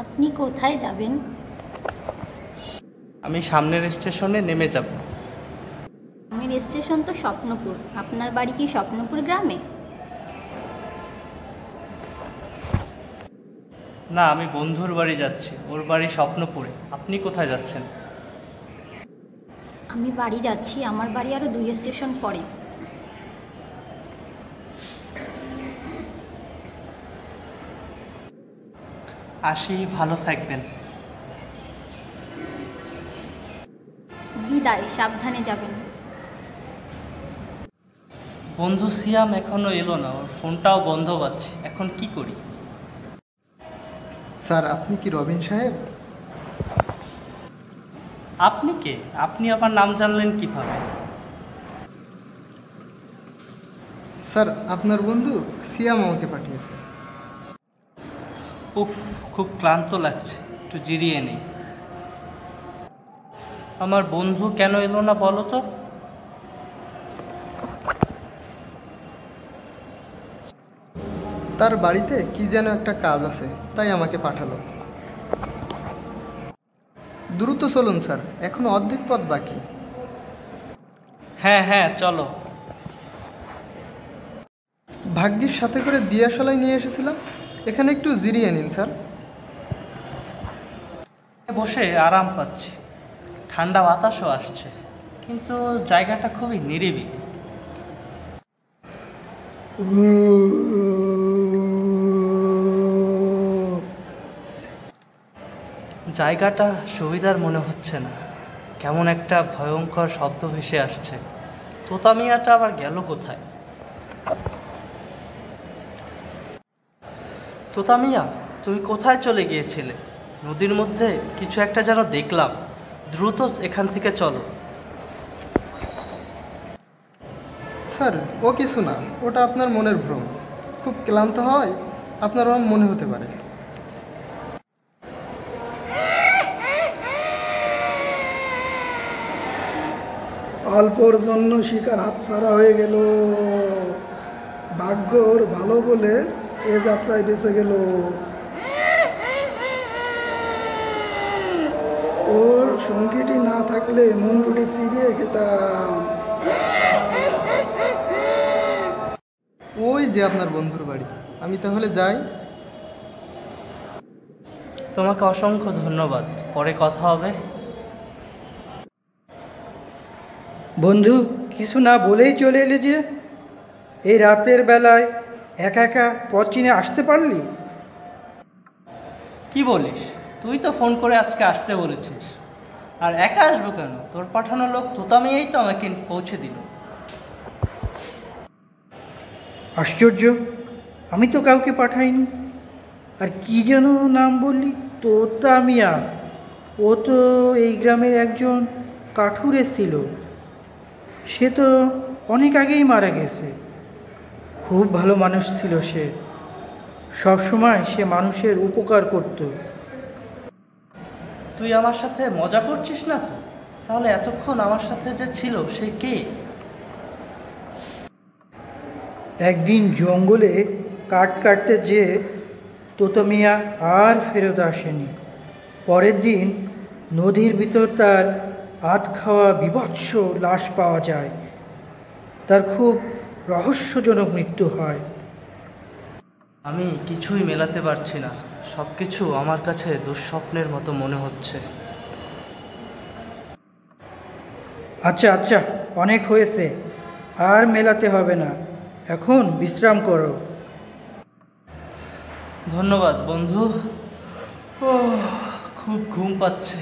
আপনি কোথায় যাবেন? আমি সামনের স্টেশনে নেমে যাব। সামনের স্টেশন তো স্বপ্নপুর। আপনার বাড়ি কি স্বপ্নপুর গ্রামে? না, আমি বন্ধুর বাড়ি যাচ্ছি, ওর বাড়ি স্বপ্নপুরে। আপনি কোথায় যাচ্ছেন? আমি বাড়ি যাচ্ছি, আমার বাড়ি আরও 2 স্টেশন পরে। আসি, ভালো থাকবেন। বিদায়, সাবধানে যাবেন। বন্ধু সিয়াম এখনো এলো না, ওর ফোনটাও বন্ধ পাচ্ছি, এখন কি করি? স্যার, আপনি কি রবিন সাহেব? আপনি কে? আপনি আমার নাম জানলেন কিভাবে? স্যার, আপনার বন্ধু সিয়াম আমাকে পাঠিয়েছে। উফ, খুব ক্লান্ত লাগছে, একটু জিরিয়ে নেই। আমার বন্ধু কেন এলো না বলো তো? তার বাড়িতে কি যেন একটা কাজ আছে, তাই আমাকে পাঠালো। দ্রুত চলুন স্যার, এখনো অর্ধেক পথ বাকি। হ্যাঁ হ্যাঁ, চলো। ভাগ্যিস সাথে করে দিয়াশলাই নিয়ে এসেছিলাম। এখানে একটু জিরিয়ে নিন স্যার। বসে আরাম পাচ্ছি, ঠান্ডা বাতাসও আসছে, কিন্তু জায়গাটা খুবই নিরিবিলি। জায়গাটা সুবিধার মনে হচ্ছে না, কেমন একটা ভয়ঙ্কর শব্দ ভেসে আসছে। তোতা মিয়াটা আবার গেল কোথায়? তোতা মিয়া, তুমি কোথায় চলে গিয়েছিলে? নদীর মধ্যে কিছু একটা যেন দেখলাম, দ্রুত এখান থেকে চলো। স্যার, ও কিছু না, ওটা আপনার মনের ভ্রম। খুব ক্লান্ত হয় আপনার ওরম মনে হতে পারে। অল্পর জন্য শিকার হাতছাড়া হয়ে গেল। ভাগ্য ওর ভালো বলে এ যাত্রায় বেঁচে গেল। ওর সঙ্গীটি না থাকলে মুন্ডুটি চিবিয়ে খেতাম। ওই যে আপনার বন্ধুর বাড়ি, আমি তাহলে যাই। তোমাকে অসংখ্য ধন্যবাদ, পরে কথা হবে। বন্ধু, কিছু না বলেই চলে এলে যে? এই রাতের বেলায় একা একা পথ চিনে আসতে পারলি? কি বলিস? তুই তো ফোন করে আজকে আসতে বলেছিস, আর একা আসবো কেন? তোর পাঠানো লোক তোতা মিয়াই তো আমাকে পৌঁছে দিল। আশ্চর্য, আমি তো কাউকে পাঠাইনি। আর কি যেন নাম বললি? তোতা মিয়া? ও তো এই গ্রামের একজন কাঠুরে ছিল। সে তো অনেক আগেই মারা গেছে। খুব ভালো মানুষ ছিল সে। সব সময় সে মানুষের উপকার করত। তুই আমার সাথে মজা করছিস না তো? তাহলে এতক্ষণ আমার সাথে যে ছিল সে কে? একদিন জঙ্গলে কাঠ কাটতে যেয়ে তোতা মিয়া আর ফেরত আসেনি। পরের দিন নদীর ভিতর তার আধ খাওয়া বীভৎস লাশ পাওয়া যায়। তার খুব রহস্যজনক মৃত্যু হয়। আমি কিছুই মেলাতে পারছি না, সব কিছু আমার কাছে দুঃস্বপ্নের মতো মনে হচ্ছে। আচ্ছা আচ্ছা, অনেক হয়েছে, আর মেলাতে হবে না। এখন বিশ্রাম করো। ধন্যবাদ বন্ধু। খুব ঘুম পাচ্ছে।